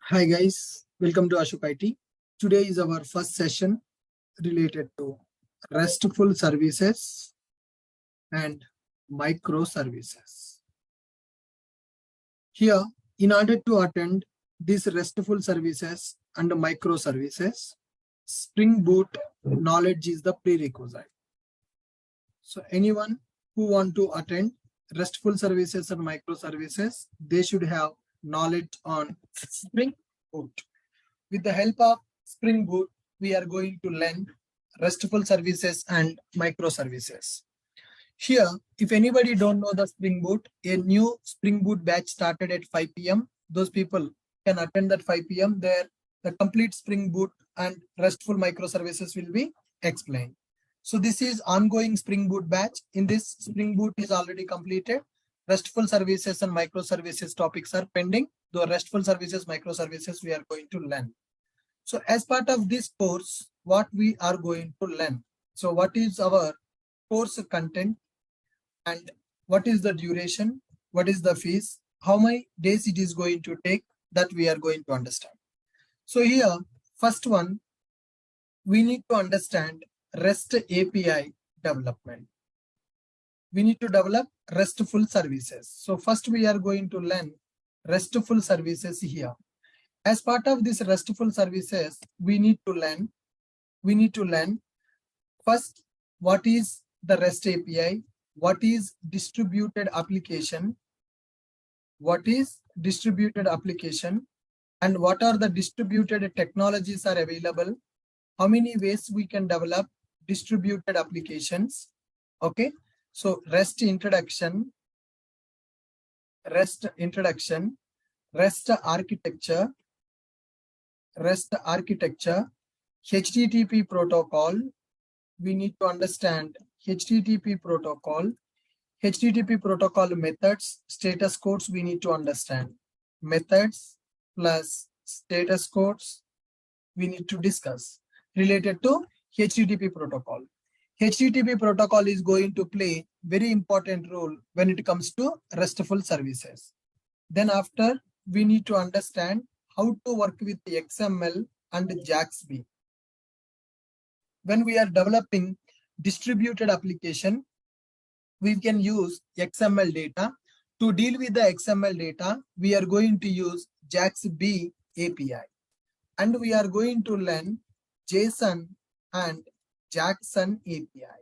Hi guys, welcome to Ashok IT. Today is our first session related to RESTful services and microservices. Here, in order to attend these RESTful services and microservices, Spring Boot knowledge is the prerequisite. So anyone who want to attend RESTful services and microservices, they should have knowledge on Spring Boot. With the help of Spring Boot, we are going to learn RESTful services and microservices. Here, if anybody don't know the Spring Boot, a new Spring Boot batch started at 5 p.m. Those people can attend at 5 p.m. There, the complete Spring Boot and RESTful microservices will be explained. So this is ongoing Spring Boot batch. In this, Spring Boot is already completed. RESTful services and microservices topics are pending. The RESTful services, microservices we are going to learn. So as part of this course, what we are going to learn? So what is our course content and what is the duration? What is the fees? How many days it is going to take? That we are going to understand. So here, first one, we need to understand REST API development. We need to develop RESTful services. So first we are going to learn RESTful services here. As part of this RESTful services, we need to learn first what is the REST API, what is distributed application, and what are the distributed technologies are available, how many ways we can develop distributed applications. Okay, so REST introduction, REST architecture, HTTP protocol. We need to understand HTTP protocol methods, status codes. We need to understand methods plus status codes. We need to discuss related to HTTP protocol. HTTP protocol is going to play very important role when it comes to RESTful services. Then after, we need to understand how to work with the XML and JAX-B. When we are developing distributed application, we can use XML data. To deal with the XML data, we are going to use JAX-B API. And we are going to learn JSON and Jackson API.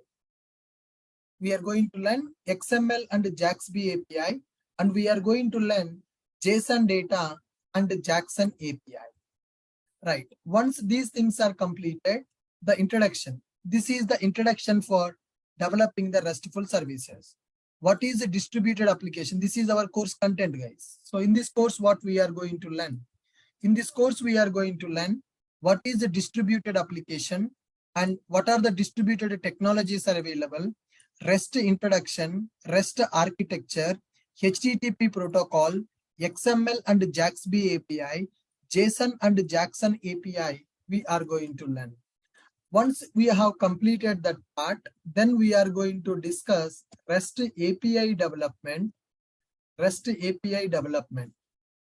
We are going to learn XML and JAX-B API, and we are going to learn JSON data and Jackson API. Right. Once these things are completed, the introduction. This is the introduction for developing the RESTful services. What is a distributed application? This is our course content, guys. So in this course, what we are going to learn? In this course, we are going to learn what is a distributed application and what are the distributed technologies are available, REST introduction, REST architecture, HTTP protocol, XML and JAX-B API, JSON and Jackson API, we are going to learn. Once we have completed that part, then we are going to discuss REST API development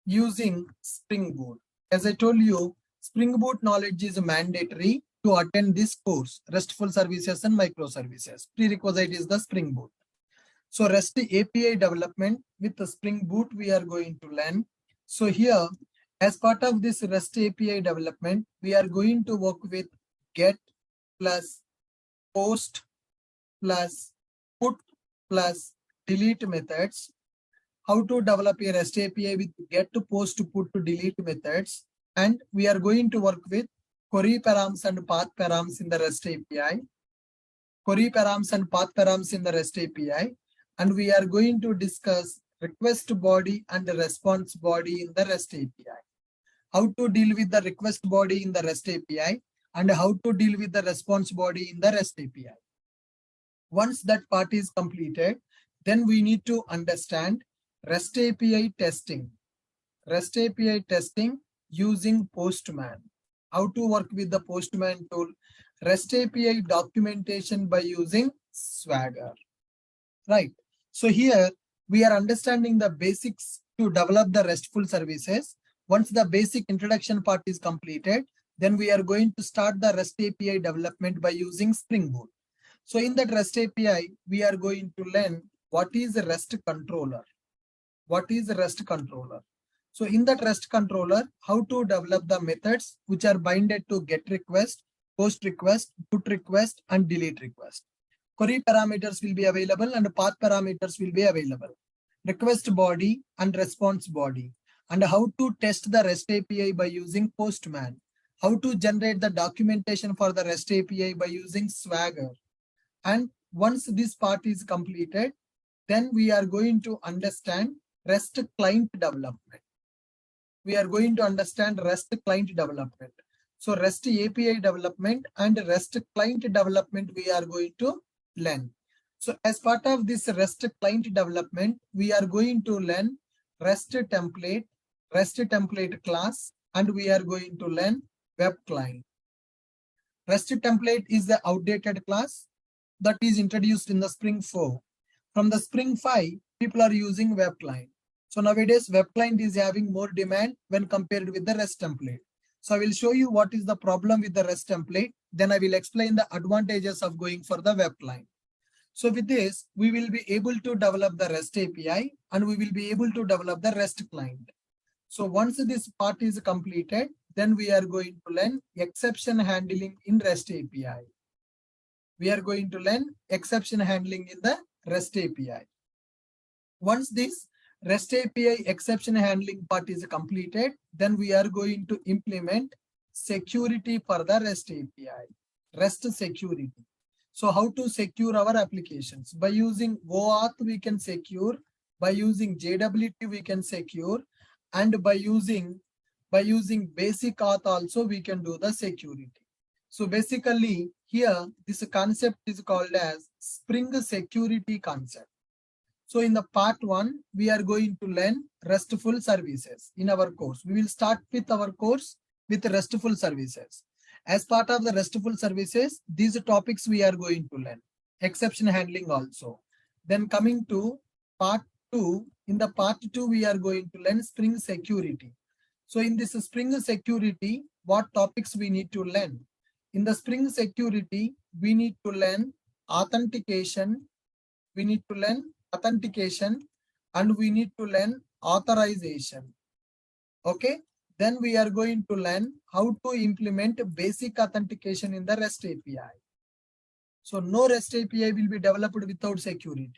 using Spring Boot. As I told you, Spring Boot knowledge is mandatory to attend this course, RESTful services and microservices. Prerequisite is the Spring Boot. So REST API development with the Spring Boot we are going to learn. So here, as part of this REST API development, we are going to work with get plus post plus put plus delete methods. How to develop a REST API with get to post to put to delete methods. And we are going to work with query params and path params in the REST API. And we are going to discuss request body and response body in the REST API. How to deal with the request body in the REST API and how to deal with the response body in the REST API. Once that part is completed, then we need to understand REST API testing. REST API testing using Postman. How to work with the Postman tool. REST API documentation by using Swagger. Right. So here we are understanding the basics to develop the RESTful services. Once the basic introduction part is completed, then we are going to start the REST API development by using Spring Boot. So in that REST API, we are going to learn what is a REST controller. What is a REST controller? So in that REST controller, how to develop the methods which are binded to GET request, POST request, PUT request, and DELETE request. Query parameters will be available and path parameters will be available. Request body and response body. And how to test the REST API by using Postman. How to generate the documentation for the REST API by using Swagger. And once this part is completed, then we are going to understand REST client development. We are going to understand REST client development. So REST API development and REST client development we are going to learn. So as part of this REST client development, we are going to learn REST template class, and we are going to learn web client. REST template is the outdated class that is introduced in the Spring 4. From the Spring 5, people are using web client. So nowadays, web client is having more demand when compared with the REST template. So I will show you what is the problem with the REST template. Then I will explain the advantages of going for the web client. So with this, we will be able to develop the REST API and we will be able to develop the REST client. So once this part is completed, then we are going to learn exception handling in REST API. We are going to learn exception handling in the REST API. Once this REST API exception handling part is completed, then we are going to implement security for the REST API, REST security. So how to secure our applications? By using OAuth, we can secure. By using JWT, we can secure. And by using basic auth also, we can do the security. So basically here, this concept is called as Spring Security concept. So in the part 1, we are going to learn RESTful services in our course. We will start with our course with RESTful services. As part of the RESTful services, these topics we are going to learn. Exception handling also. Then coming to part 2, in the part 2, we are going to learn Spring Security. So in this Spring Security, what topics we need to learn? In the Spring Security, we need to learn authentication. We need to learn authentication and we need to learn authorization. Okay. Then we are going to learn how to implement basic authentication in the REST API. So no REST API will be developed without security.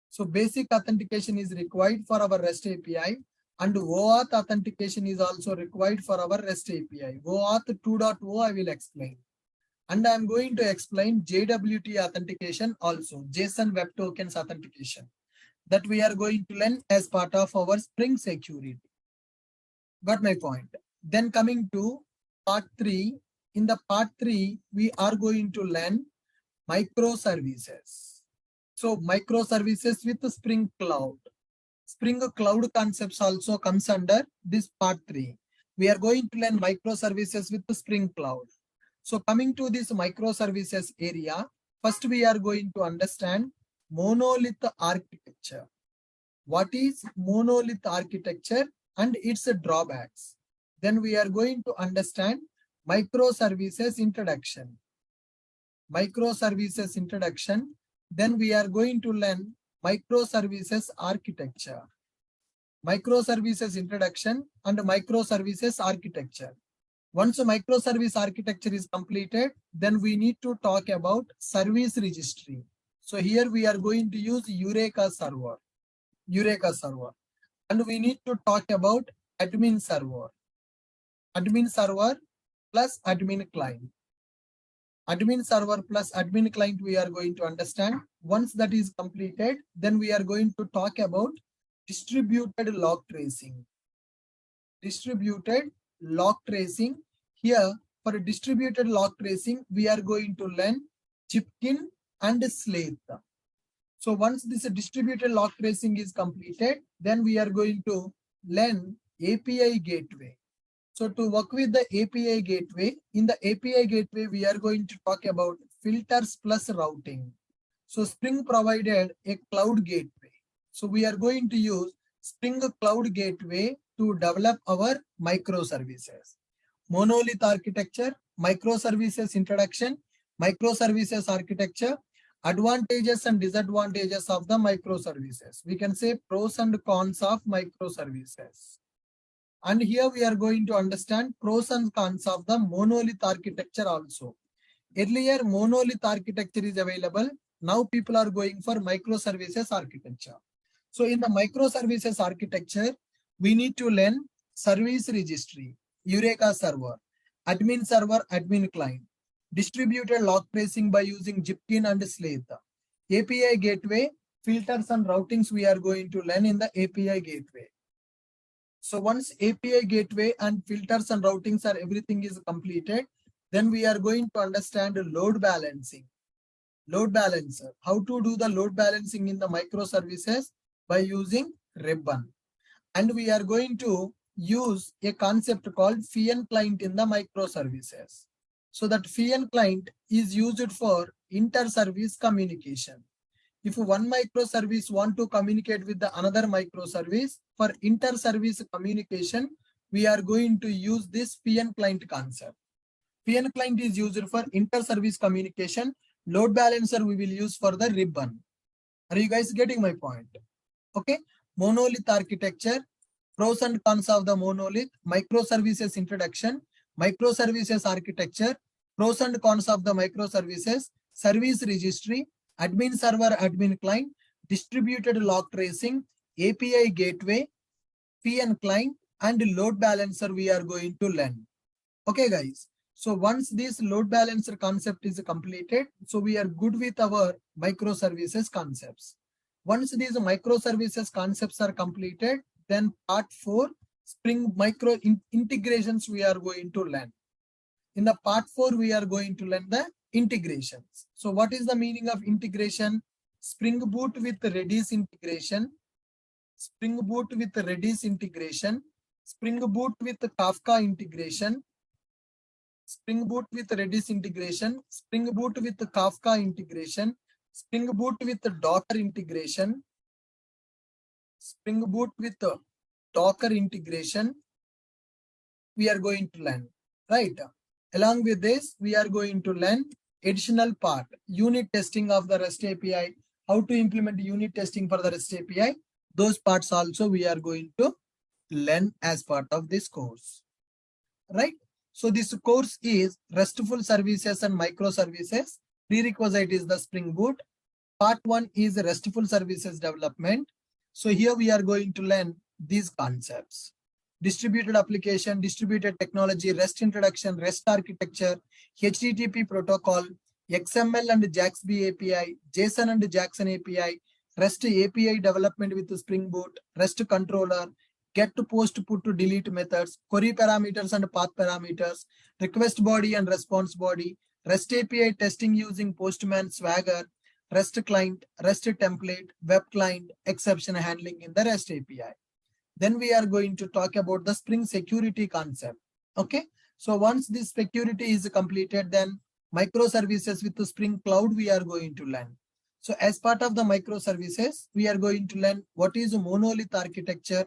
So basic authentication is required for our REST API and OAuth authentication is also required for our REST API. OAuth 2.0 I will explain. And I am going to explain JWT authentication also, JSON Web Tokens authentication, that we are going to learn as part of our Spring Security. Got my point? Then coming to part 3, in the part 3, we are going to learn microservices. So microservices with Spring Cloud. Spring Cloud concepts also comes under this part 3. We are going to learn microservices with Spring Cloud. So coming to this microservices area, first we are going to understand monolith architecture. What is monolith architecture and its drawbacks? Then we are going to understand microservices introduction. Microservices introduction. Then we are going to learn microservices architecture. Microservices introduction and microservices architecture. Once a microservice architecture is completed, then we need to talk about service registry. So here we are going to use Eureka server. Eureka server. And we need to talk about admin server. Admin server plus admin client. Admin server plus admin client we are going to understand. Once that is completed, then we are going to talk about distributed log tracing. Distributed log tracing. Here for distributed log tracing, we are going to learn Chipkin and Slate. So once this distributed log tracing is completed, then we are going to learn API gateway. So to work with the API gateway, in the API gateway, we are going to talk about filters plus routing. So Spring provided a cloud gateway. So we are going to use Spring Cloud Gateway to develop our microservices. Monolith architecture, microservices introduction, microservices architecture, advantages and disadvantages of the microservices. We can say pros and cons of microservices. And here we are going to understand pros and cons of the monolith architecture also. Earlier, monolith architecture is available. Now people are going for microservices architecture. So in the microservices architecture, we need to learn service registry, Eureka server, admin client, distributed log tracing by using Zipkin and Slate, API gateway, filters and routings we are going to learn in the API gateway. So once API gateway and filters and routings are everything is completed, then we are going to understand load balancing. Load balancer. How to do the load balancing in the microservices by using ribbon. And we are going to use a concept called FIAN client in the microservices. So that FIAN client is used for inter-service communication. If one microservice want to communicate with the another microservice for inter-service communication, we are going to use this FIAN client concept. FIAN client is used for inter-service communication. Load balancer we will use for the ribbon. Are you guys getting my point? Okay. Monolith architecture, pros and cons of the monolith, microservices introduction, microservices architecture, pros and cons of the microservices, service registry, admin server, admin client, distributed log tracing, API gateway, FIAN client, and load balancer we are going to learn. Okay, guys. So once this load balancer concept is completed, so we are good with our microservices concepts. Once these microservices concepts are completed, then part 4, Spring micro integrations we are going to learn. In the part 4, we are going to learn the integrations. So what is the meaning of integration? Spring Boot with Redis integration, Spring Boot with Redis integration, Spring Boot with Kafka integration, Spring Boot with Redis integration, Spring Boot with Kafka integration, Spring Boot with Docker integration, Spring Boot with Docker integration, we are going to learn, right? Along with this, we are going to learn additional part, unit testing of the REST API, how to implement unit testing for the REST API. Those parts also we are going to learn as part of this course, right? So this course is RESTful services and microservices. Prerequisite is the Spring Boot. Part 1 is RESTful services development. So here we are going to learn these concepts. Distributed application, distributed technology, REST introduction, REST architecture, HTTP protocol, XML and JAX-B API, JSON and Jackson API, REST API development with Spring Boot, REST controller, get to post, put to delete methods, query parameters and path parameters, request body and response body, REST API testing using Postman, Swagger, REST client, REST template, web client, exception handling in the REST API. Then we are going to talk about the Spring security concept. Okay. So once this security is completed, then microservices with the Spring Cloud we are going to learn. So as part of the microservices, we are going to learn what is a monolith architecture,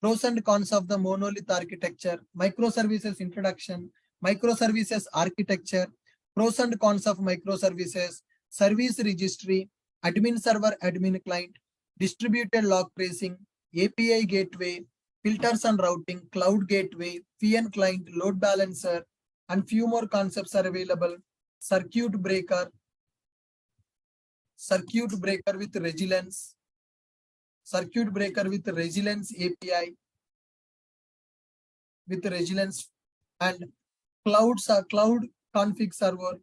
pros and cons of the monolith architecture, microservices introduction, microservices architecture, pros and cons of microservices, service registry, admin server, admin client, distributed log tracing, API gateway, filters and routing, cloud gateway, FIAN client, load balancer, and few more concepts are available. Circuit breaker with resilience, circuit breaker with resilience API, with resilience, and cloud config server,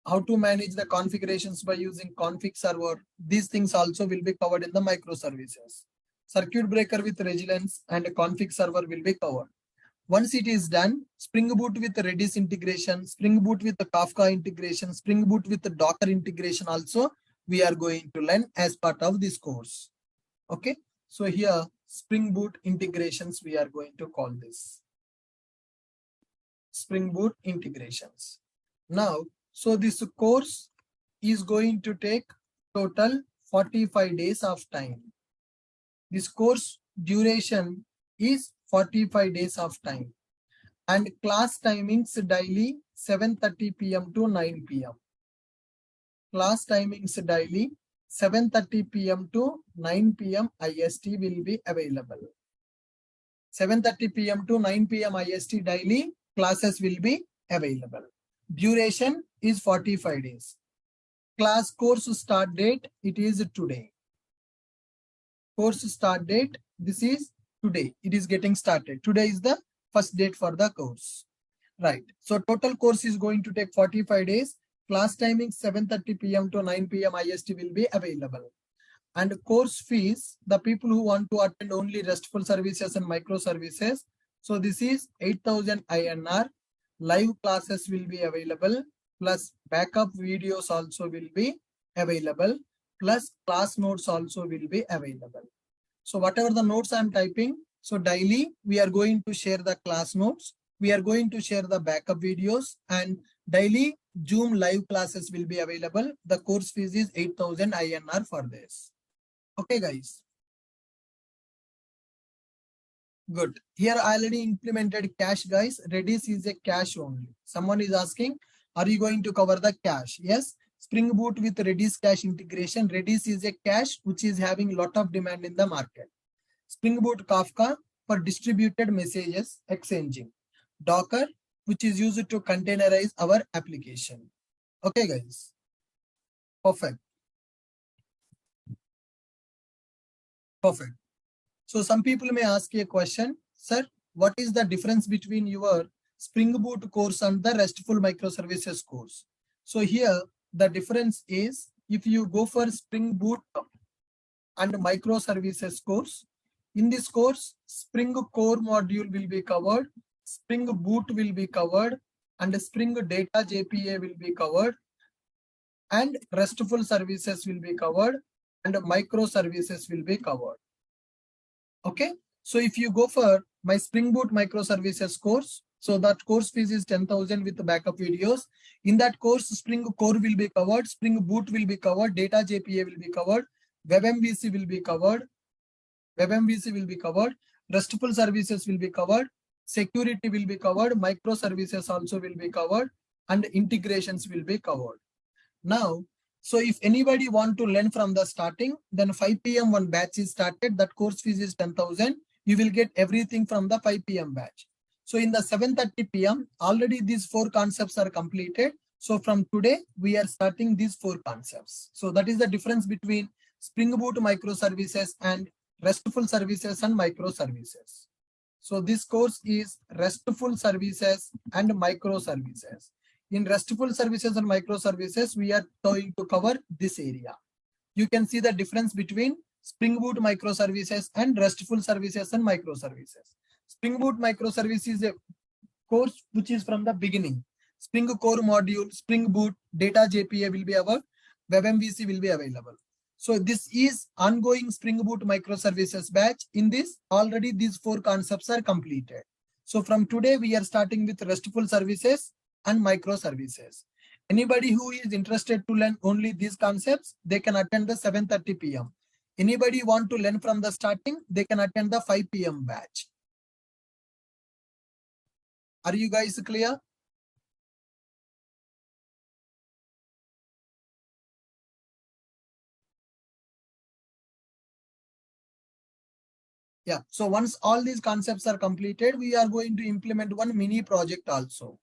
how to manage the configurations by using config server. These things also will be covered in the microservices. Circuit breaker with resilience and config server will be covered. Once it is done, Spring Boot with Redis integration, Spring Boot with the Kafka integration, Spring Boot with the Docker integration also we are going to learn as part of this course. Okay, so here Spring Boot integrations we are going to call this. Spring Boot integrations. Now, so this course is going to take total 45 days of time. This course duration is 45 days of time. And class timings daily 7:30 p.m. to 9 p.m. Class timings daily 7:30 p.m. to 9 p.m. IST will be available. 7:30 p.m. to 9 p.m. IST daily classes will be available. Duration is 45 days. Class course start date, it is today. Course start date, this is today. It is getting started. Today is the first date for the course. Right. So total course is going to take 45 days. Class timing 7:30 p.m. to 9 p.m. IST will be available. And course fees, the people who want to attend only RESTful services and microservices. So this is 8,000 INR. Live classes will be available, plus backup videos also will be available, plus class notes also will be available. So whatever the notes I'm typing, so daily we are going to share the class notes. We are going to share the backup videos, and daily Zoom live classes will be available. The course fees is 8,000 INR for this. Okay, guys. Good. Here I already implemented cache, guys. Redis is a cache only. Someone is asking, are you going to cover the cache? Yes. Spring Boot with Redis cache integration. Redis is a cache which is having lot of demand in the market. Spring Boot Kafka for distributed messages exchanging. Docker, which is used to containerize our application. Okay, guys. Perfect. Perfect. So some people may ask you a question, sir, what is the difference between your Spring Boot course and the RESTful microservices course? So here the difference is, if you go for Spring Boot and microservices course, in this course, Spring Core module will be covered, Spring Boot will be covered, and Spring Data JPA will be covered, and RESTful services will be covered, and microservices will be covered. Okay, so if you go for my Spring Boot microservices course, so that course fees is 10,000 with the backup videos. In that course, Spring Core will be covered, Spring Boot will be covered, Data JPA will be covered, WebMVC will be covered, RESTful services will be covered, security will be covered, microservices also will be covered, and integrations will be covered. Now, so if anybody want to learn from the starting, then 5 p.m. one batch is started. That course fees is 10,000. You will get everything from the 5 p.m. batch. So in the 7:30 p.m. already these 4 concepts are completed. So from today we are starting these 4 concepts. So that is the difference between Spring Boot microservices and RESTful services and microservices. So this course is RESTful services and microservices. In RESTful services and microservices, we are going to cover this area. You can see the difference between Spring Boot microservices and RESTful services and microservices. Spring Boot microservices is a course which is from the beginning. Spring Core module, Spring Boot, Data JPA will be our, WebMVC will be available. So this is ongoing Spring Boot microservices batch. In this, already these 4 concepts are completed. So from today, we are starting with RESTful services and microservices. Anybody who is interested to learn only these concepts, they can attend the 7:30 p.m. Anybody want to learn from the starting, they can attend the 5 p.m. batch. Are you guys clear? Yeah. So once all these concepts are completed, we are going to implement one mini project also.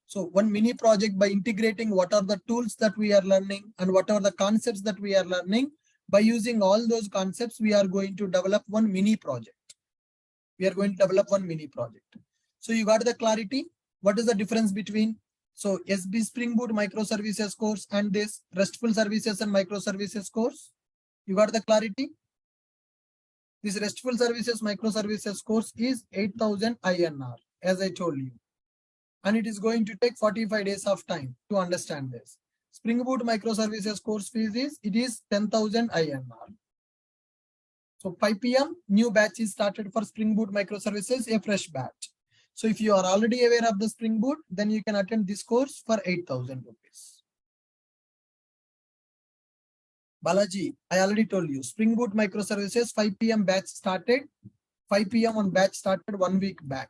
So one mini project by integrating what are the tools that we are learning and what are the concepts that we are learning. By using all those concepts, we are going to develop one mini project. So you got the clarity? What is the difference between SB Spring Boot microservices course and this RESTful services and microservices course? You got the clarity? This RESTful services microservices course is 8,000 INR, as I told you. And it is going to take 45 days of time to understand this. Spring Boot microservices course fees is, it is 10,000 INR. So 5 p.m. new batch is started for Spring Boot microservices, a fresh batch. So if you are already aware of the Spring Boot, then you can attend this course for 8,000 rupees. Balaji, I already told you, Spring Boot microservices 5 p.m. batch started. 5 p.m. one batch started 1 week back.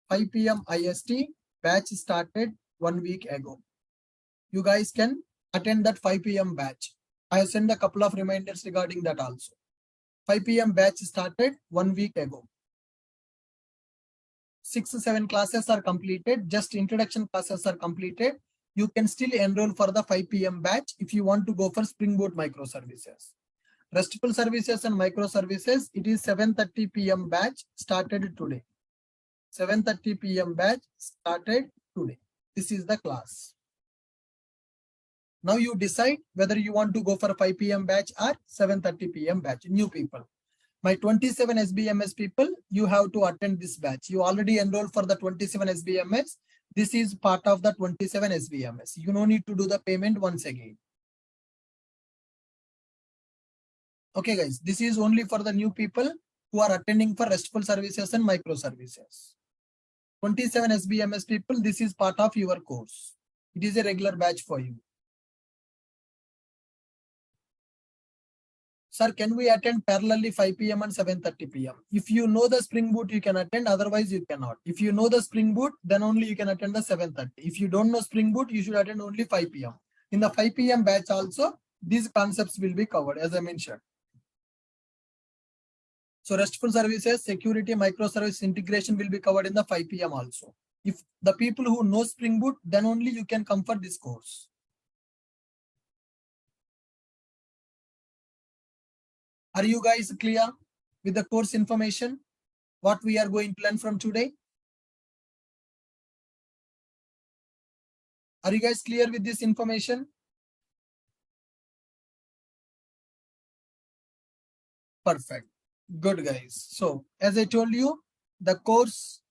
5 p.m. IST batch started 1 week ago. You guys can attend that 5 p.m. batch. I have sent a couple of reminders regarding that also. 5 p.m. batch started 1 week ago. 6 to 7 classes are completed. Just introduction classes are completed. You can still enroll for the 5 p.m. batch if you want to go for Spring Boot microservices. Restful services and microservices, it is 7:30 p.m. batch started today. 7:30 p.m. batch started today. This is the class. Now you decide whether you want to go for 5 p.m. batch or 7:30 p.m. batch. New people. My 27 SBMS people, you have to attend this batch. You already enrolled for the 27 SBMS. This is part of the 27 SBMS. You no need to do the payment once again. Okay, guys, this is only for the new people who are attending for Restful services and microservices. 27 SBMS people, this is part of your course. It is a regular batch for you. Sir, can we attend parallelly 5 p.m. and 7:30 p.m.? If you know the Spring Boot, you can attend. Otherwise, you cannot. If you know the Spring Boot, then only you can attend the 7:30. If you don't know Spring Boot, you should attend only 5 p.m. In the 5 p.m. batch also, these concepts will be covered, as I mentioned. So RESTful services, security, microservice integration will be covered in the 5 p.m. also. If the people who know Spring Boot, then only you can come for this course. Are you guys clear with the course information? What we are going to learn from today? Are you guys clear with this information? Perfect. Good, guys. So as I told you, the course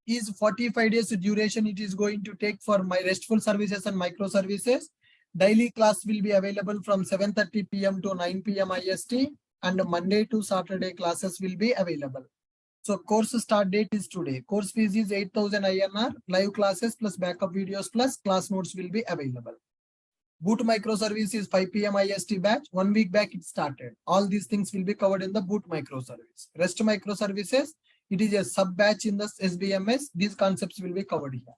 is 45 days duration. It is going to take for my RESTful services and microservices. Daily class will be available from 7:30 p.m. to 9 p.m. IST, and Monday to Saturday classes will be available. So course start date is today. Course fees is 8,000 INR. Live classes plus backup videos plus class notes will be available. Boot microservice is 5 p.m. IST batch. 1 week back it started. All these things will be covered in the Boot microservice. REST microservices, it is a sub batch in the SBMS. These concepts will be covered here.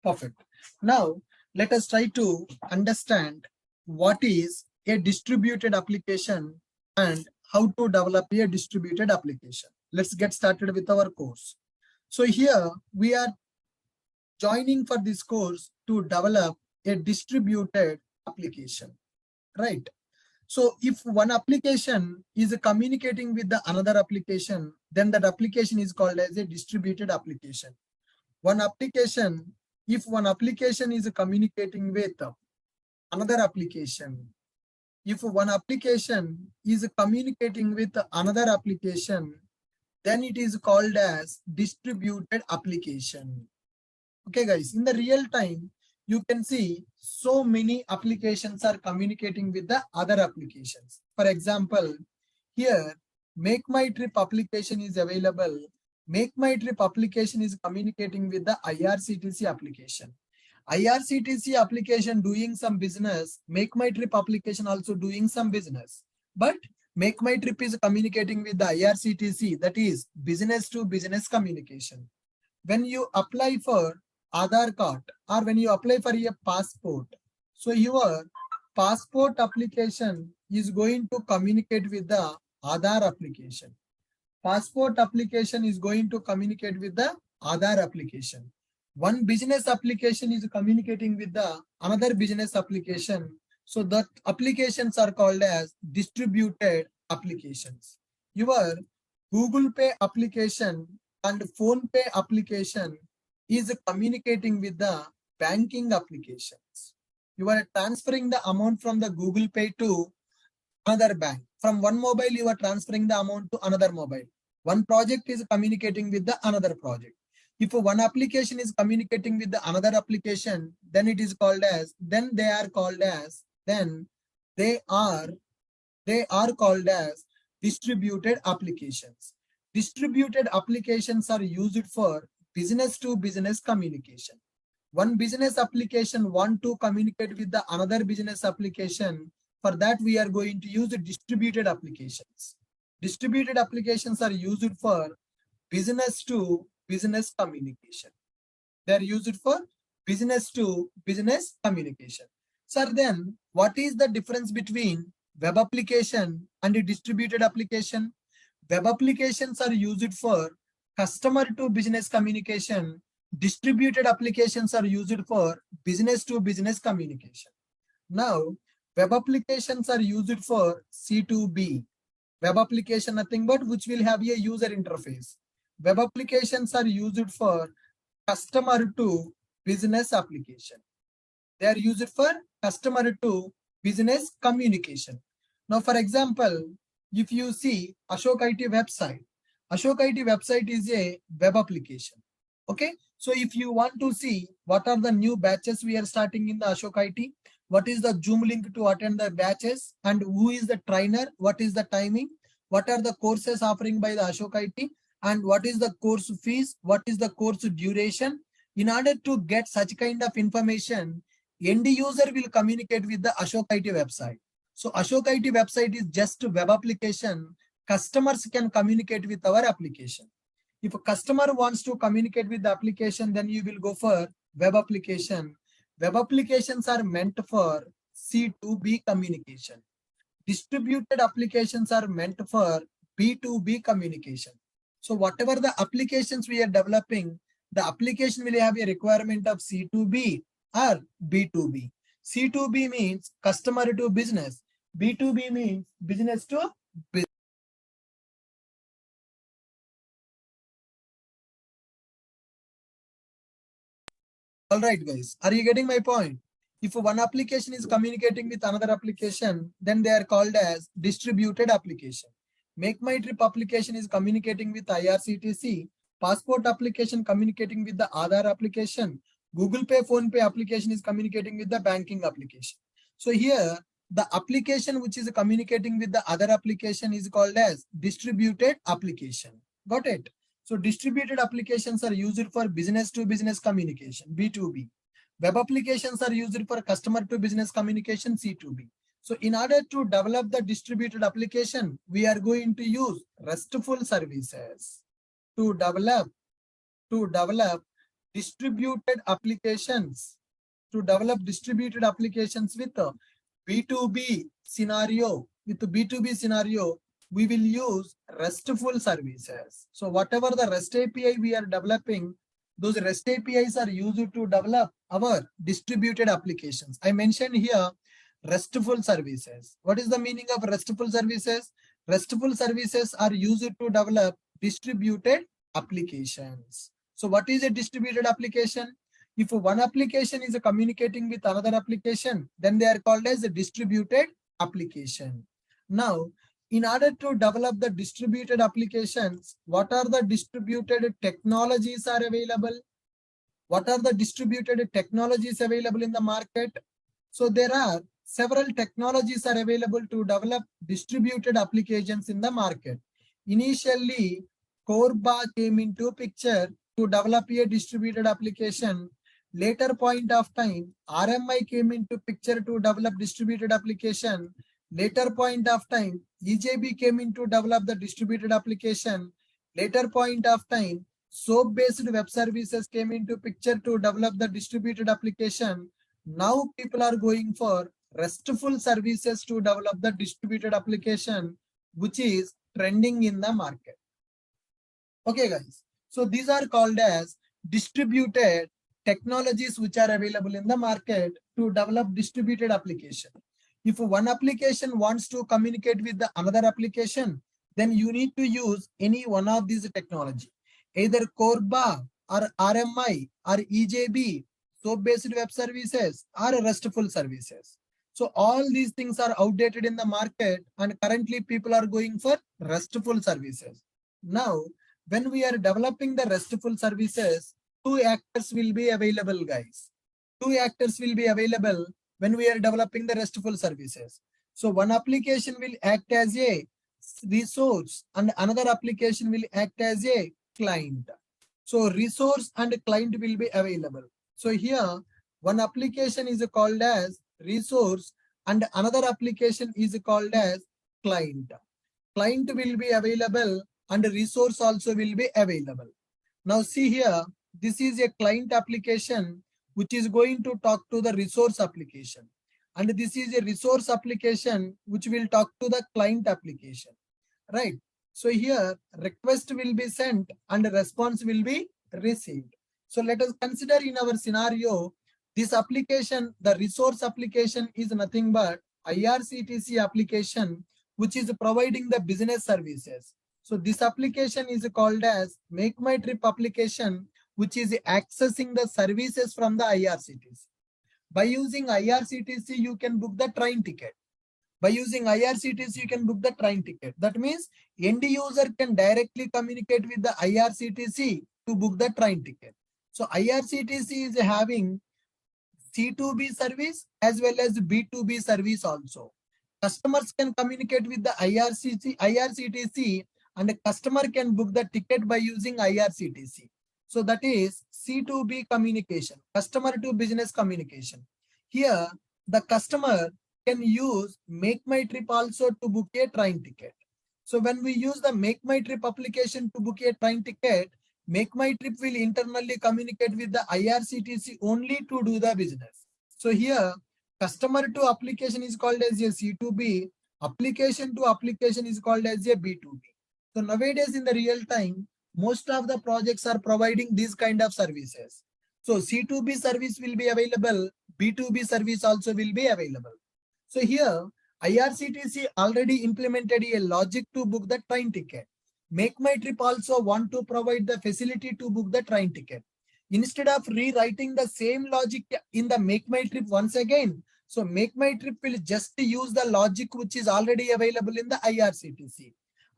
Perfect. Now let us try to understand what is a distributed application and how to develop a distributed application. Let's get started with our course. So here we are joining for this course to develop a distributed application, right? So if one application is communicating with the another application, then that application is called as a distributed application. If one application is communicating with another application, if one application is communicating with another application, then it is called as distributed application. Okay, guys, in the real time, you can see so many applications are communicating with the other applications. For example, here, Make My Trip application is available. Make My Trip application is communicating with the IRCTC application. IRCTC application doing some business, Make My Trip application also doing some business. But Make My Trip is communicating with the IRCTC, that is business to business communication. When you apply for Aadhaar card or when you apply for a passport, so your passport application is going to communicate with the Aadhaar application. Passport application is going to communicate with the Aadhaar application. One business application is communicating with the another business application. So that applications are called as distributed applications. Your Google Pay application and Phone Pay application is communicating with the banking applications. You are transferring the amount from the Google Pay to another bank. From one mobile, you are transferring the amount to another mobile. One project is communicating with the another project. If one application is communicating with the another application, then it is called as, they are called as distributed applications. Distributed applications are used for business to business communication. One business application want to communicate with the another business application. For that, we are going to use the distributed applications. Distributed applications are used for business to business communication. They are used for business to business communication. Sir, then what is the difference between web application and a distributed application? Web applications are used for customer to business communication. Distributed applications are used for business to business communication. Now, web applications are used for C2B. Web application nothing but which will have a user interface. Web applications are used for customer to business application. They are used for customer to business communication. Now, for example, if you see Ashok IT website is a web application. Okay, so if you want to see what are the new batches we are starting in the Ashok IT, what is the Zoom link to attend the batches, and who is the trainer, what is the timing, what are the courses offering by the Ashok IT, and what is the course fees, what is the course duration. In order to get such kind of information, end user will communicate with the Ashok IT website. So Ashok IT website is just a web application. Customers can communicate with our application. If a customer wants to communicate with the application, then you will go for web application. Web applications are meant for C2B communication. Distributed applications are meant for B2B communication. So whatever the applications we are developing, the application will have a requirement of C2B or B2B. C2B means customer to business. B2B means business to business. All right, guys, are you getting my point? If one application is communicating with another application, then they are called as distributed application. Make My Trip application is communicating with IRCTC. Passport application communicating with the Aadhaar application. Google Pay, Phone Pay application is communicating with the banking application. So here, the application which is communicating with the other application is called as distributed application. Got it? So distributed applications are used for business to business communication, B2B. Web applications are used for customer to business communication, C2B. So in order to develop the distributed application, we are going to use Restfull services to develop distributed applications, with B2B scenario. With the B2B scenario, we will use Restfull services. So whatever the REST API we are developing, those REST APIs are used to develop our distributed applications. I mentioned here Restfull services. What is the meaning of Restfull services? Restfull services are used to develop distributed applications. So what is a distributed application? If one application is communicating with another application, then they are called as a distributed application. Now, in order to develop the distributed applications, what are the distributed technologies are available? What are the distributed technologies available in the market? So there are several technologies are available to develop distributed applications in the market. Initially, Corba came into picture to develop a distributed application. Later point of time, RMI came into picture to develop distributed application. Later point of time, EJB came in to develop the distributed application. Later point of time, SOAP-based web services came into picture to develop the distributed application. Now people are going for Restfull services to develop the distributed application, which is trending in the market. Okay, guys. So these are called as distributed technologies which are available in the market to develop distributed application. If one application wants to communicate with the another application, then you need to use any one of these technology, either Corba or RMI or EJB, SOAP-based web services or Restfull services. So all these things are outdated in the market, and currently people are going for Restfull services. Now, when we are developing the Restfull services, two actors will be available, guys. Two actors will be available when we are developing the Restfull services. So one application will act as a resource and another application will act as a client. So resource and client will be available. So here one application is called as resource and another application is called as client. client will be available and resource also will be available. Now see here, this is a client application which is going to talk to the resource application. And this is a resource application which will talk to the client application, right? So here request will be sent and response will be received. So let us consider in our scenario, this application, the resource application is nothing but IRCTC application, which is providing the business services. So this application is called as Make My Trip application, which is accessing the services from the IRCTC. By using IRCTC, you can book the train ticket. By using IRCTC, you can book the train ticket. That means end user can directly communicate with the IRCTC to book the train ticket. So IRCTC is having C2B service as well as B2B service also. Customers can communicate with the IRCTC and the customer can book the ticket by using IRCTC. So that is C2B communication, customer to business communication. Here, the customer can use Make My Trip also to book a train ticket. So when we use the Make My Trip application to book a train ticket, Make My Trip will internally communicate with the IRCTC only to do the business. So here, customer to application is called as a C2B, application to application is called as a B2B. So nowadays in the real time, most of the projects are providing these kind of services. So C2B service will be available, B2B service also will be available. So here, IRCTC already implemented a logic to book the train ticket. Make My Trip also want to provide the facility to book the train ticket. Instead of rewriting the same logic in the Make My Trip once again, so Make My Trip will just use the logic which is already available in the IRCTC.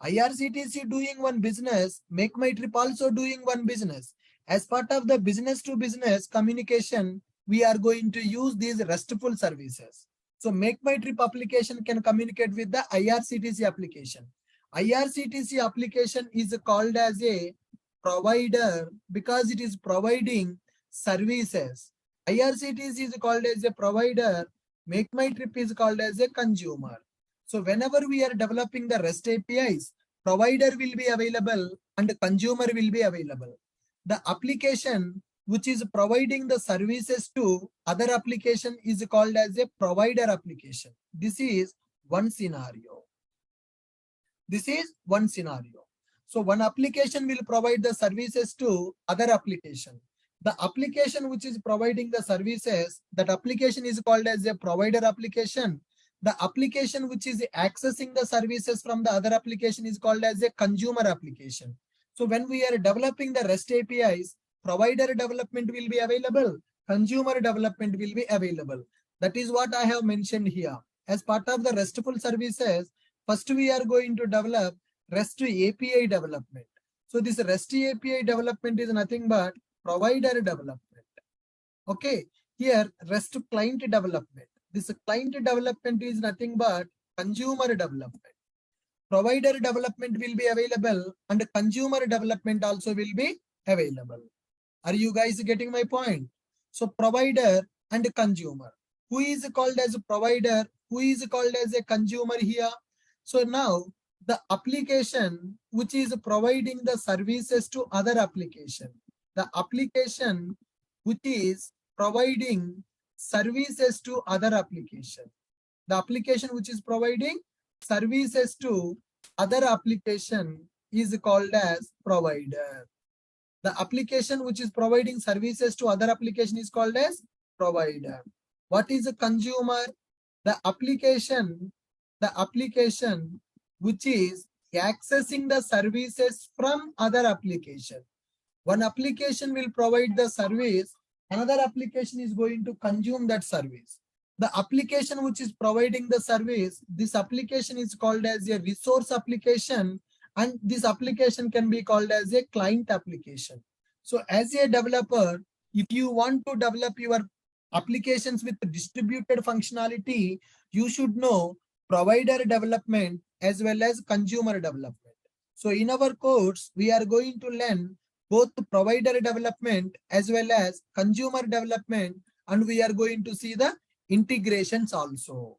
IRCTC doing one business, Make My Trip also doing one business. As part of the business to business communication, we are going to use these RESTful services. So Make My Trip application can communicate with the IRCTC application. IRCTC application is called as a provider because it is providing services. IRCTC is called as a provider. Make My Trip is called as a consumer. So whenever we are developing the REST APIs, provider will be available and consumer will be available. The application which is providing the services to other application is called as a provider application. This is one scenario. This is one scenario. So one application will provide the services to other application. The application which is providing the services, that application is called as a provider application. The application which is accessing the services from the other application is called as a consumer application. So when we are developing the REST APIs, provider development will be available, consumer development will be available. That is what I have mentioned here. As part of the RESTful services, first we are going to develop REST API development. So this REST API development is nothing but provider development. Okay, here REST client development. This client development is nothing but consumer development. Provider development will be available and consumer development also will be available. Are you guys getting my point? So provider and consumer. Who is called as a provider? Who is called as a consumer here? So now the application which is providing the services to other application. The application which is providing services to other application. The application which is providing services to other application is called as provider. The application which is providing services to other application is called as provider. What is a consumer? The application which is accessing the services from other application. One application will provide the service, another application is going to consume that service. The application which is providing the service, this application is called as a resource application, and this application can be called as a client application. So as a developer, if you want to develop your applications with distributed functionality, you should know provider development as well as consumer development. So in our course, we are going to learn both provider development as well as consumer development, and we are going to see the integrations also.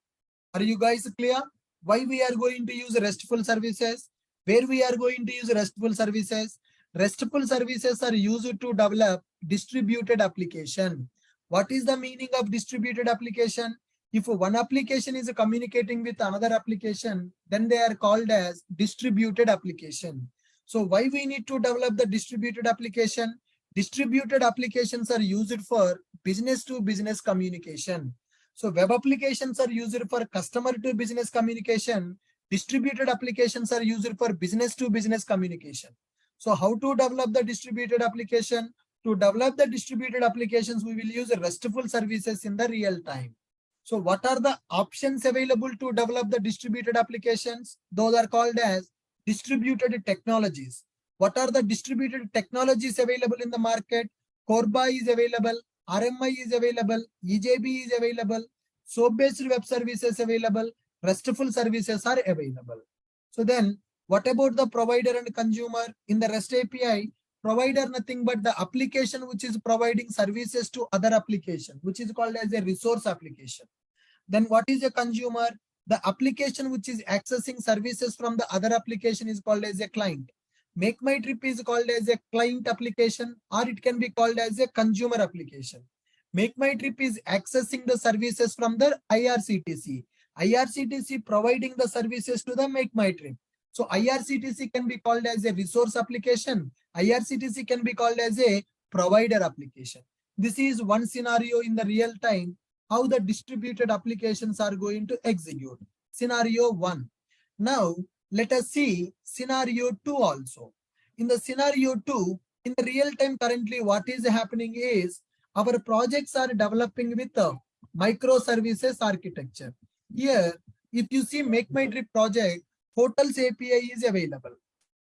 Are you guys clear? Why we are going to use RESTful services? Where we are going to use RESTful services? RESTful services are used to develop distributed application. What is the meaning of distributed application? If one application is communicating with another application, then they are called as distributed application. So why we need to develop the distributed application? Distributed applications are used for business to business communication. So web applications are used for customer to business communication. Distributed applications are used for business to business communication. So how to develop the distributed application? To develop the distributed applications, we will use RESTful services in the real time. So what are the options available to develop the distributed applications? Those are called as distributed technologies. What are the distributed technologies available in the market? Corba is available, RMI is available, EJB is available, SOAP-based web services available, RESTful services are available. So then what about the provider and consumer? In the REST API, provider nothing but the application which is providing services to other application, which is called as a resource application. Then what is a consumer? The application which is accessing services from the other application is called as a client. Make My Trip is called as a client application, or it can be called as a consumer application. Make My Trip is accessing the services from the IRCTC. IRCTC providing the services to the Make My Trip. So IRCTC can be called as a resource application. IRCTC can be called as a provider application. This is one scenario in the real time, how the distributed applications are going to execute. Scenario 1. Now, let us see scenario 2 also. In the scenario 2, in the real time currently what is happening is our projects are developing with a microservices architecture. Here, if you see Make My Trip project, Hotels API is available.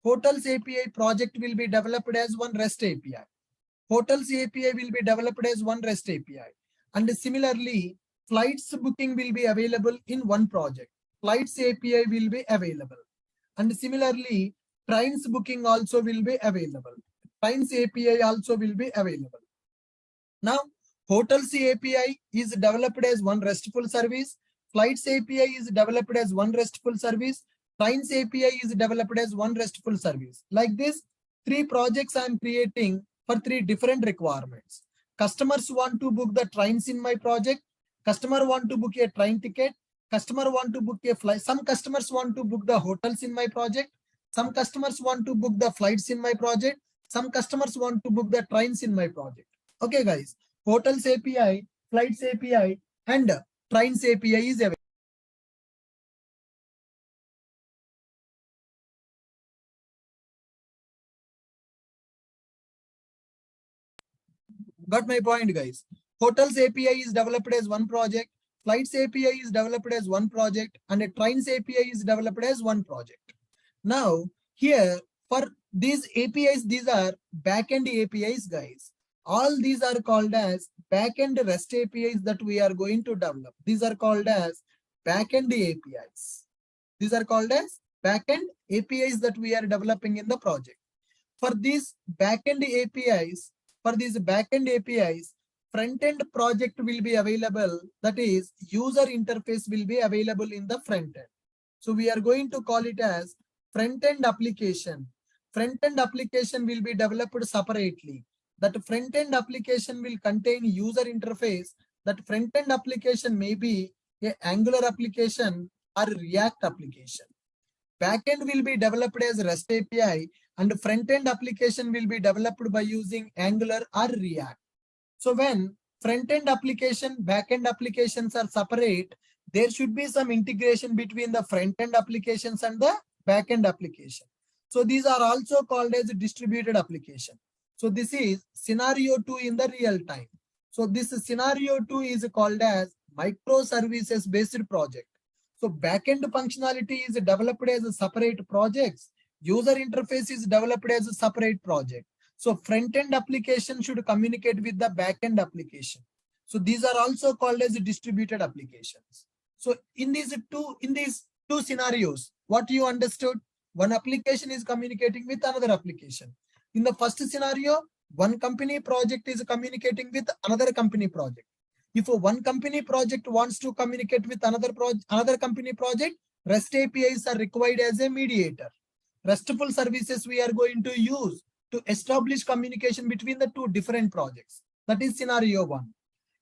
Hotels API project will be developed as one REST API. Hotels API will be developed as one REST API. And similarly, flights booking will be available in one project. Flights API will be available. And similarly, trains booking also will be available. Trains API also will be available. Now, Hotels API is developed as one RESTful service. Flights API is developed as one RESTful service. Trains API is developed as one RESTful service. Like this, 3 projects I am creating for 3 different requirements. Customers want to book the trains in my project. Customer want to book a train ticket. Customer want to book a flight. Some customers want to book the hotels in my project. Some customers want to book the flights in my project. Some customers want to book the trains in my project. Okay, guys. Hotels API, flights API, and trains API is available. Got my point, guys. Hotels API is developed as one project. Flights API is developed as one project, and a trains API is developed as one project. Now, here for these APIs, these are backend APIs, guys. All these are called as backend REST APIs that we are going to develop. These are called as backend APIs. These are called as backend APIs that we are developing in the project. For these backend APIs, front-end project will be available. That is, user interface will be available in the front end. So we are going to call it as front-end application. Front-end application will be developed separately. That front-end application will contain user interface. That front-end application may be an Angular application or React application. Backend will be developed as REST API, and front-end application will be developed by using Angular or React. So when front-end application, back-end applications are separate, there should be some integration between the front-end applications and the back-end application. So these are also called as distributed application. So this is scenario 2 in the real time. So this scenario 2 is called as microservices based project. So backend functionality is developed as a separate projects. User interface is developed as a separate project. So front-end application should communicate with the back-end application. So these are also called as distributed applications. So in these two scenarios, what you understood? One application is communicating with another application. In the first scenario, one company project is communicating with another company project. If one company project wants to communicate with another company project, REST APIs are required as a mediator. RESTful services we are going to use to establish communication between the two different projects. That is scenario 1.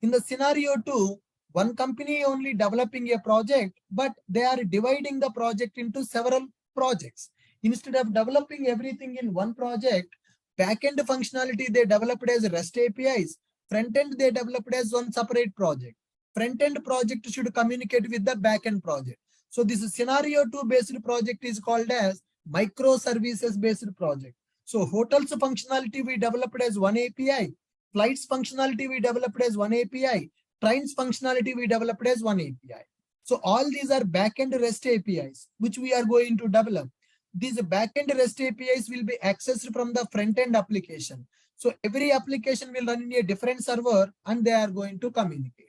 In the scenario 2, one company only developing a project, but they are dividing the project into several projects. Instead of developing everything in one project, backend functionality they developed as REST APIs, front-end they developed as one separate project. Front-end project should communicate with the backend project. So this scenario 2 based project is called as microservices based project. So hotels functionality we developed as one API, flights functionality we developed as one API, trains functionality we developed as one API. So all these are backend REST APIs which we are going to develop. These backend REST APIs will be accessed from the front-end application. So every application will run in a different server and they are going to communicate.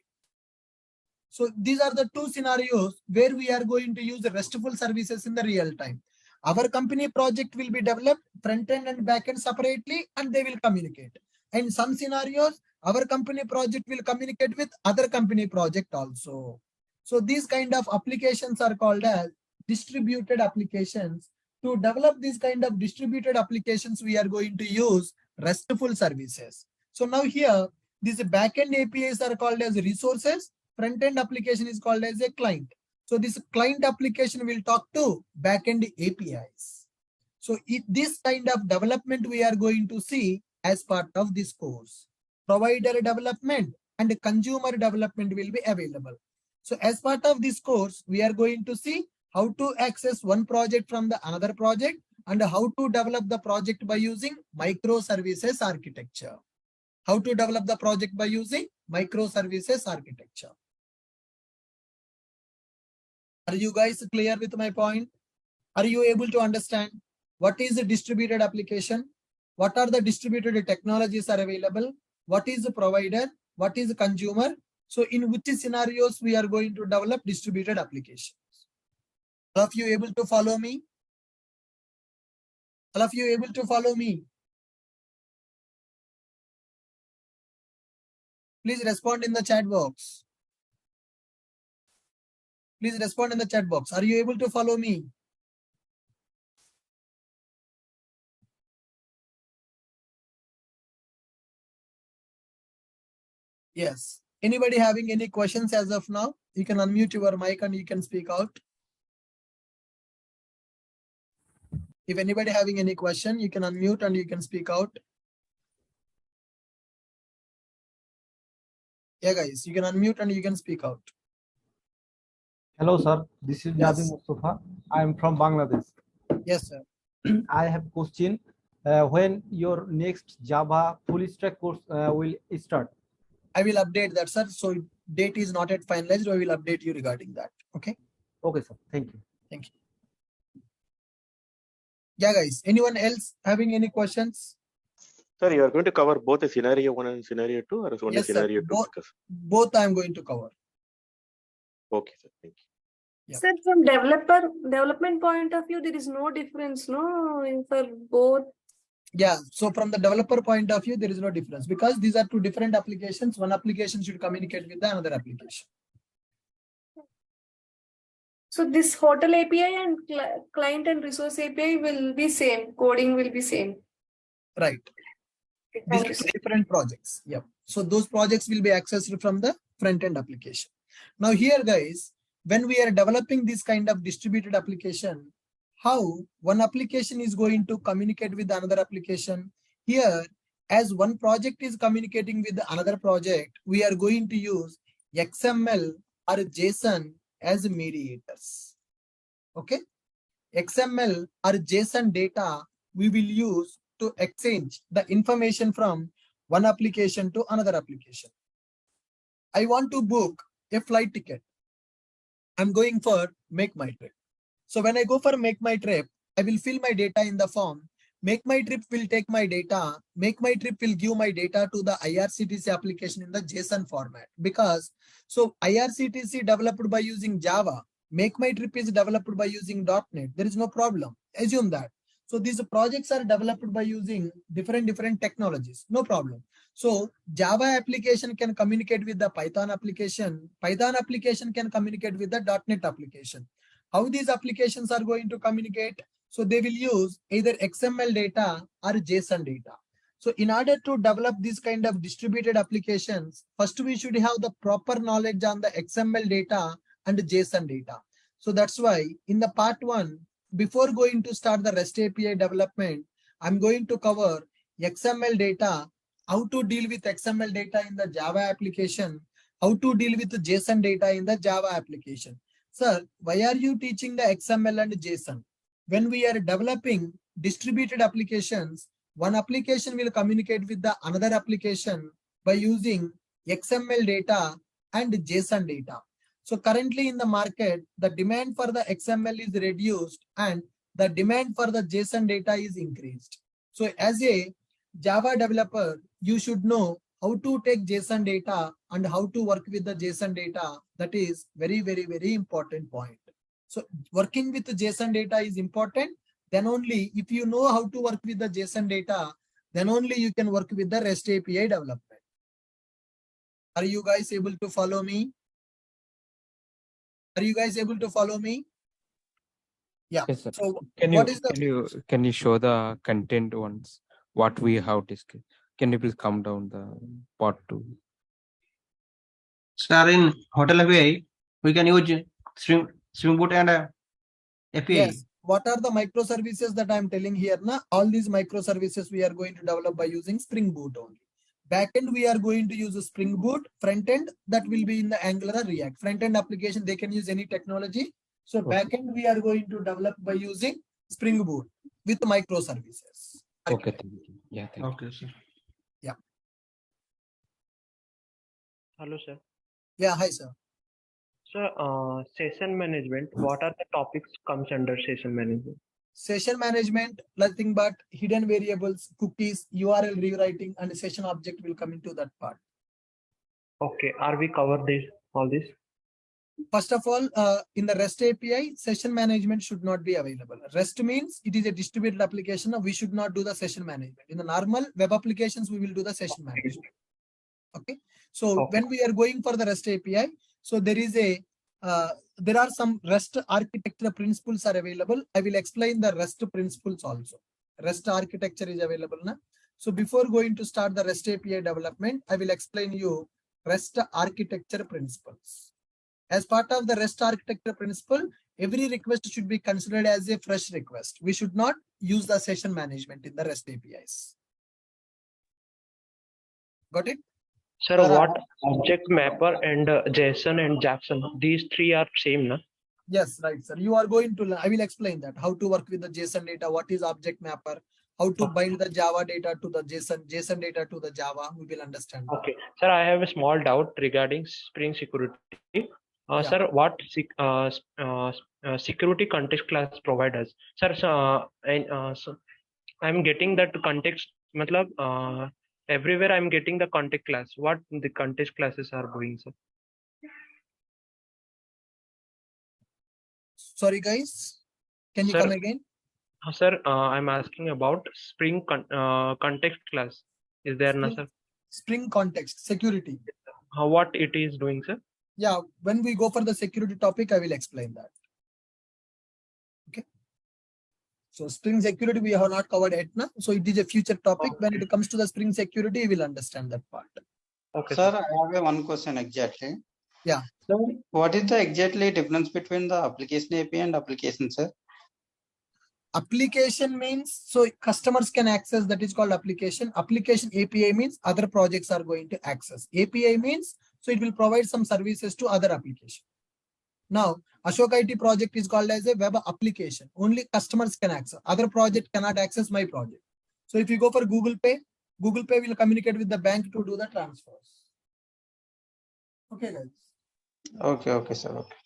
So these are the two scenarios where we are going to use the RESTful services in the real time. Our company project will be developed front-end and back-end separately and they will communicate. And in some scenarios, our company project will communicate with other company project also. So these kind of applications are called as distributed applications. To develop these kind of distributed applications, we are going to use RESTful services. So now here, these backend APIs are called as resources. Front-end application is called as a client. So this client application will talk to backend APIs. So this kind of development we are going to see as part of this course. Provider development and consumer development will be available. So as part of this course, we are going to see how to access one project from the another project and how to develop the project by using microservices architecture. How to develop the project by using microservices architecture. Are you guys clear with my point? Are you able to understand what is a distributed application? What are the distributed technologies are available? What is the provider? What is the consumer? So in which scenarios we are going to develop distributed applications? All of you able to follow me? All of you able to follow me? Please respond in the chat box. Please respond in the chat box. Are you able to follow me? Yes. Anybody having any questions as of now? You can unmute your mic and you can speak out. If anybody having any question, you can unmute and you can speak out. Yeah, guys, you can unmute and you can speak out. Hello, sir. This is Yes. Nadim Mustafa. I am from Bangladesh. Yes, sir. I have a question. When your next Java full stack course will start? I will update that, sir. So date is not yet finalized. I will update you regarding that. Okay. Okay, sir. Thank you. Thank you. Yeah, guys. Anyone else having any questions? Sir, you are going to cover both the scenario 1 and scenario 2, or only Yes, scenario sir. 2? Both I am going to cover. Okay, sir. Thank you. Yeah. Sir, from development point of view, there is no difference, no, for both. Yeah. So from the developer point of view, there is no difference because these are two different applications. One application should communicate with the another application. So this hotel API and client and resource API will be same. Coding will be same. Right. Okay, These thank are you, two sir. different projects. Yep. So those projects will be accessed from the front-end application. Now here, guys, when we are developing this kind of distributed application, how one application is going to communicate with another application? Here, as one project is communicating with another project, we are going to use XML or JSON as mediators. Okay. XML or JSON data we will use to exchange the information from one application to another application. I want to book a flight ticket. I'm going for Make My Trip. So when I go for Make My Trip, I will fill my data in the form. Make My Trip will take my data. Make My Trip will give my data to the IRCTC application in the JSON format. Because so IRCTC developed by using Java. Make My Trip is developed by using .NET. There is no problem. Assume that. So these projects are developed by using different technologies. No problem. So Java application can communicate with the Python application. Python application can communicate with the .NET application. How these applications are going to communicate? So they will use either XML data or JSON data. So in order to develop these kind of distributed applications, first we should have the proper knowledge on the XML data and JSON data. So that's why in the part 1, before going to start the REST API development, I'm going to cover XML data, how to deal with XML data in the Java application, how to deal with the JSON data in the Java application. Sir, why are you teaching the XML and JSON? When we are developing distributed applications, one application will communicate with the another application by using XML data and JSON data. So currently in the market, the demand for the XML is reduced and the demand for the JSON data is increased. So as a Java developer, you should know how to take JSON data and how to work with the JSON data. That is very, very, very important point. So working with the JSON data is important. Then only if you know how to work with the JSON data, then only you can work with the REST API development. Are you guys able to follow me? Are you guys able to follow me? Yeah. Yes, sir. So Can what you is the can you show the content once what we have discussed? Can you please come down the part 2? Sir, in Hotel API, we can use Spring Boot and API. Yes. What are the microservices that I'm telling here? Na? All these microservices we are going to develop by using Spring Boot only. Backend, we are going to use a Spring Boot. Frontend, that will be in the Angular or React. Frontend application, they can use any technology. So Okay. backend, we are going to develop by using Spring Boot with microservices. Okay, thank you. Yeah, thank you. Okay, sir. Hello, sir. Yeah, hi, sir. So, session management, what are the topics comes under session management? Session management, nothing but hidden variables, cookies, URL rewriting, and session object will come into that part. Okay, are we cover this, all this? First of all, in the REST API, session management should not be available. REST means it is a distributed application. We should not do the session management. In the normal web applications, we will do the session management. Okay. So Okay. when we are going for the REST API, so there is a there are some REST architecture principles are available. I will explain the REST principles also. REST architecture is available now. So before going to start the REST API development, I will explain you REST architecture principles. As part of the REST architecture principle, every request should be considered as a fresh request. We should not use the session management in the REST APIs. Got it? Sir, what object mapper and JSON and Jackson, these three are same, na? Yes, right, sir. You are going to learn. I will explain that. How to work with the JSON data, what is object mapper, how to bind the Java data to the JSON data to the Java. We will understand that. Okay. Sir, I have a small doubt regarding Spring security. Yeah. Sir, what security context class provide us? Sir, so I'm getting that context, matlab, everywhere I'm getting the context class. What the context classes are going, sir? Sorry, guys. Can you Sir, come again? Sir, I'm asking about Spring context class. Is there, na, sir? Spring context, security. What it is doing, sir? Yeah, when we go for the security topic, I will explain that. Okay. So Spring security, we have not covered it now. So it is a future topic. When it comes to the Spring security, we will understand that part. Okay, Sir, I have one question exactly. Yeah. So what is the exactly difference between the application API and application, sir? Application means, so customers can access, that is called application. Application API means other projects are going to access. API means, so it will provide some services to other application. Now, Ashok IT project is called as a web application. Only customers can access. Other project cannot access my project. So if you go for Google Pay will communicate with the bank to do the transfers. Okay, guys. Okay, sir. Okay.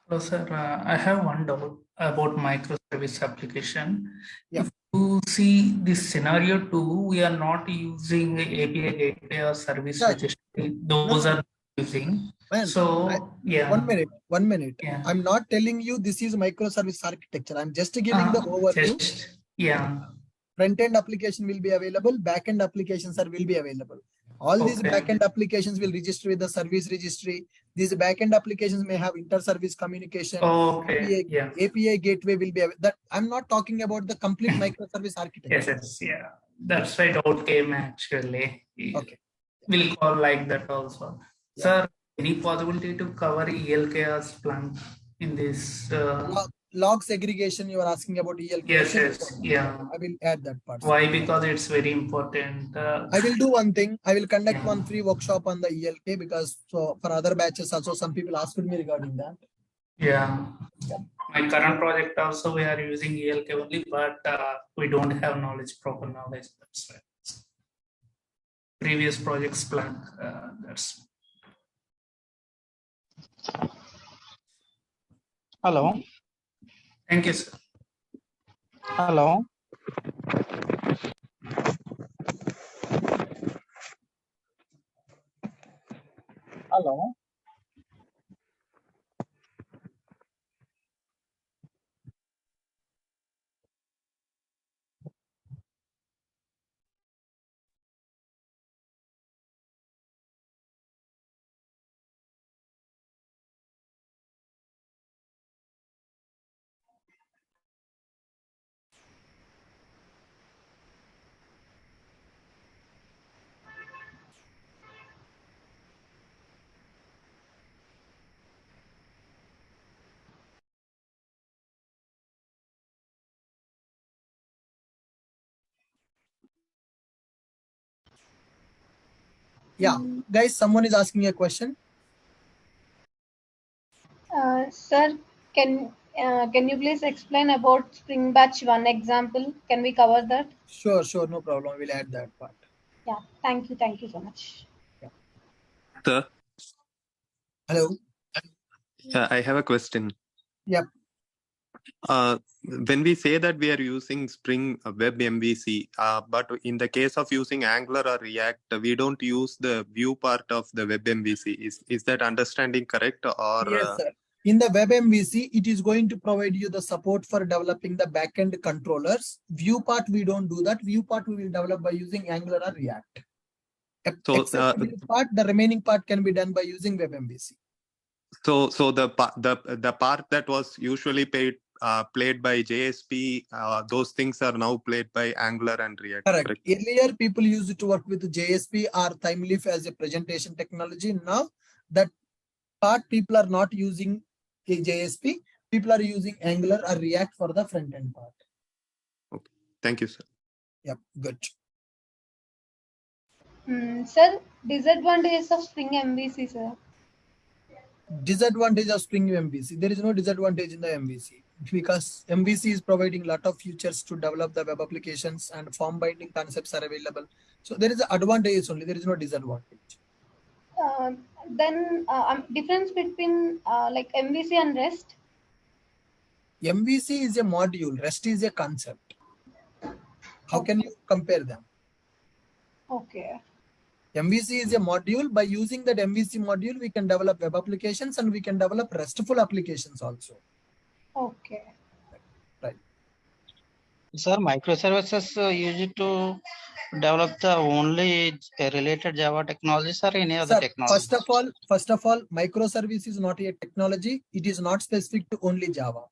Hello, sir. I have one doubt about microservice application. Yeah. If you see this scenario 2, we are not using API gateway or service Yeah. registry. Those are using. Man, So, yeah. 1 minute. Yeah. I'm not telling you this is microservice architecture. I'm just giving the overview. Yeah. Front-end application will be available, back-end applications will be available. All these Okay. backend applications will register with the service registry. These backend applications may have inter-service communication. Okay. Yeah. API gateway will be that. I'm not talking about the complete microservice architecture. Yes. Yes. Yeah. That's why doubt came actually. Okay. We'll call like that also. Yeah. Sir, any possibility to cover ELK as Splunk in this? Log segregation, you are asking about ELK. Yes. Yes. Yeah. I will add that part. Why? Because it's very important. I will do one thing. I will conduct Yeah. one free workshop on the ELK because so for other batches also some people asked me regarding that. Yeah. My current project also we are using ELK only, but we don't have knowledge, proper knowledge. That's why. Previous projects Splunk. That's. Hello. Thank you, sir. Hello. Hello. Yeah, guys, someone is asking a question. Sir, can you please explain about Spring Batch 1 example? Can we cover that? Sure, no problem. We'll add that part. Yeah, thank you so much. Sir, Hello. I have a question. Yep. When we say that we are using Spring Web MVC, but in the case of using Angular or React, we don't use the view part of the Web MVC. Is that understanding correct? Or Yes, sir. In the Web MVC, it is going to provide you the support for developing the backend controllers. View part, we don't do that. View part we will develop by using Angular or React. So, Except view part, the remaining part can be done by using Web MVC. So the part that was usually played by JSP, those things are now played by Angular and React. Correct. Earlier, people used to work with JSP or TimeLeaf as a presentation technology. Now, that part people are not using JSP. People are using Angular or React for the front end part. Okay. Thank you, sir. Yep. Good. Sir, disadvantages of Spring MVC, sir. Disadvantage of Spring MVC. There is no disadvantage in the MVC because MVC is providing a lot of features to develop the web applications and form binding concepts are available. So there is an advantage only. There is no disadvantage. Then difference between like MVC and REST? MVC is a module. REST is a concept. How can you compare them? Okay. MVC is a module. By using that MVC module, we can develop web applications and we can develop RESTful applications also. Okay. Right. Sir, microservices used to develop the only related Java technologies or any other technology? First of all, microservice is not a technology. It is not specific to only Java.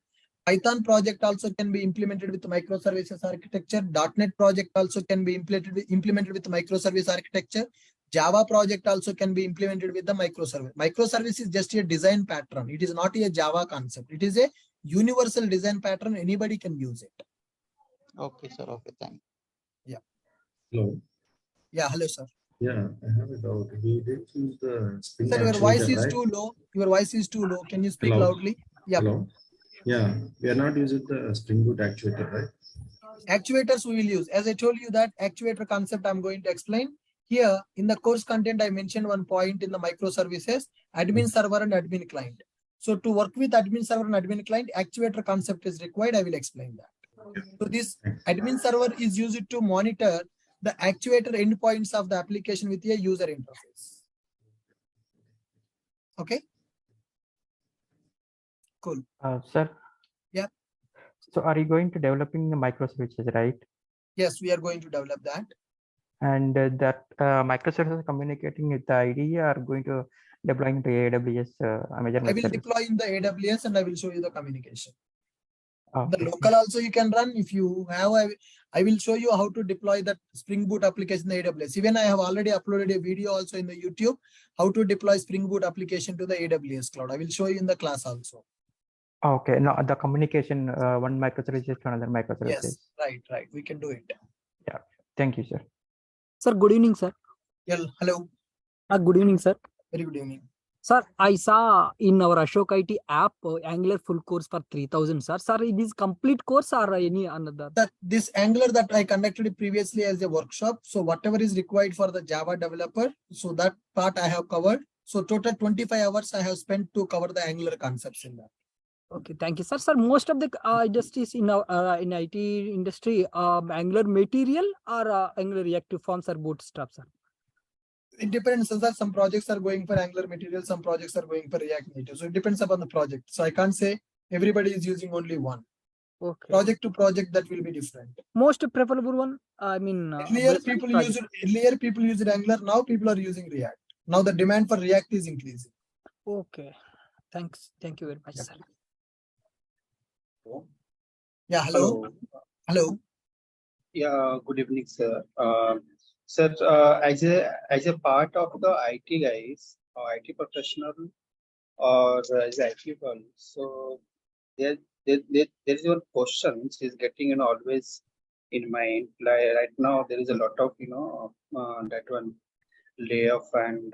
Python project also can be implemented with microservices architecture. .NET project also can be implemented with microservice architecture. Java project also can be implemented with the microservice. Microservice is just a design pattern. It is not a Java concept. It is a universal design pattern. Anybody can use it. Okay, sir. Okay, thank you. Yeah. Hello. Yeah, hello, sir. Yeah, I have a doubt. We did use the Spring Sir, your voice actuator, is right? too low. Your voice is too low. Can you speak Hello? loudly? Yeah. Hello. Yeah, we are not using the Spring Boot actuator, right? Actuators we will use. As I told you that actuator concept I'm going to explain. Here in the course content, I mentioned one point in the microservices, admin server and admin client. So to work with admin server and admin client, actuator concept is required. I will explain that. So this admin server is used to monitor the actuator endpoints of the application with a user interface. Okay. Cool. Sir. Yeah. So are you going to developing the microservices, right? Yes, we are going to develop that. And that microservices communicating with the IDE are going to deploying to AWS Amazon I Web will Service. deploy in the AWS and I will show you the communication. The Okay. local also you can run if you have. I will show you how to deploy that Spring Boot application in the AWS. Even I have already uploaded a video also in the YouTube how to deploy Spring Boot application to the AWS cloud. I will show you in the class also. Okay. No, the communication one microservices to another microservices. Yes, right. We can do it. Yeah. Thank you, sir. Sir, good evening, sir. Yeah, hello. Good evening, sir. Very good evening. Sir, I saw in our Ashok IT app Angular full course for 3,000, sir. Sir, it is complete course or any another? This Angular that I conducted previously as a workshop. So whatever is required for the Java developer, so that part I have covered. So total 25 hours I have spent to cover the Angular concepts in that. Okay, thank you, sir. Sir, most of the industries in our in IT industry, Angular material or Angular reactive forms or bootstrap, sir. It depends. Sir, some projects are going for Angular material, some projects are going for React Native. So it depends upon the project. So I can't say everybody is using only one. Okay. Project to project that will be different. Most preferable one, I mean. Earlier people used Angular. Now people are using React. Now the demand for React is increasing. Okay. Thanks. Thank you very much, sir. Yeah. Hello. Hello. Yeah. Good evening, sir. Sir, as a part of the IT guys or IT professional or as IT one, so there is one question which is getting always in mind. Like right now, there is a lot of that one layoff and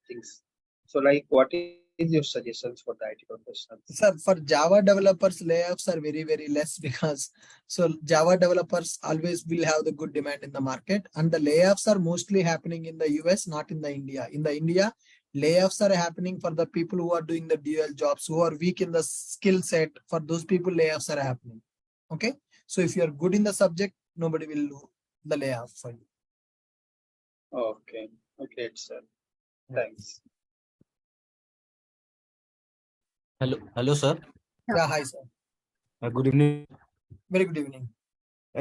things. So, like, what is your suggestions for the IT professionals? Sir, for Java developers, layoffs are very, very less because Java developers always will have the good demand in the market, and the layoffs are mostly happening in the US, not in the India. In the India, layoffs are happening for the people who are doing the dual jobs, who are weak in the skill set. For those people, layoffs are happening. Okay. So if you are good in the subject, nobody will do the layoff for you. Okay. Okay, sir. Thanks. Hello, sir. Yeah, hi, sir. Good evening. Very good evening.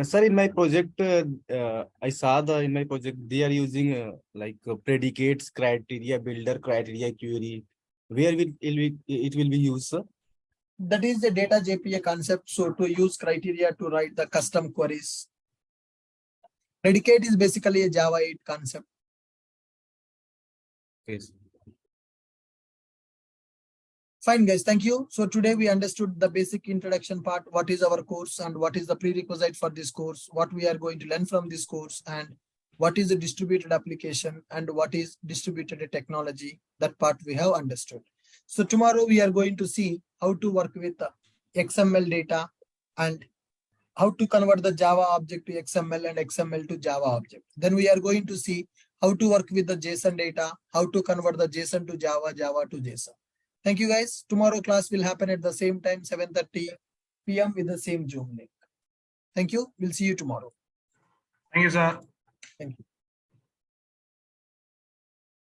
Sir, in my project, I saw in my project they are using predicates, criteria, builder, criteria, query. Where it will be used, sir? That is the data JPA concept. So to use criteria to write the custom queries. Predicate is basically a Java 8 concept. Yes. Fine, guys. Thank you. So today we understood the basic introduction part. What is our course and what is the prerequisite for this course? What we are going to learn from this course and what is a distributed application and what is distributed technology. That part we have understood. So tomorrow we are going to see how to work with the XML data and how to convert the Java object to XML and XML to Java object. Then we are going to see how to work with the JSON data, how to convert the JSON to Java, Java to JSON. Thank you, guys. Tomorrow class will happen at the same time, 7:30 p.m. with the same Zoom link. Thank you. We'll see you tomorrow. Thank you, sir. Thank you.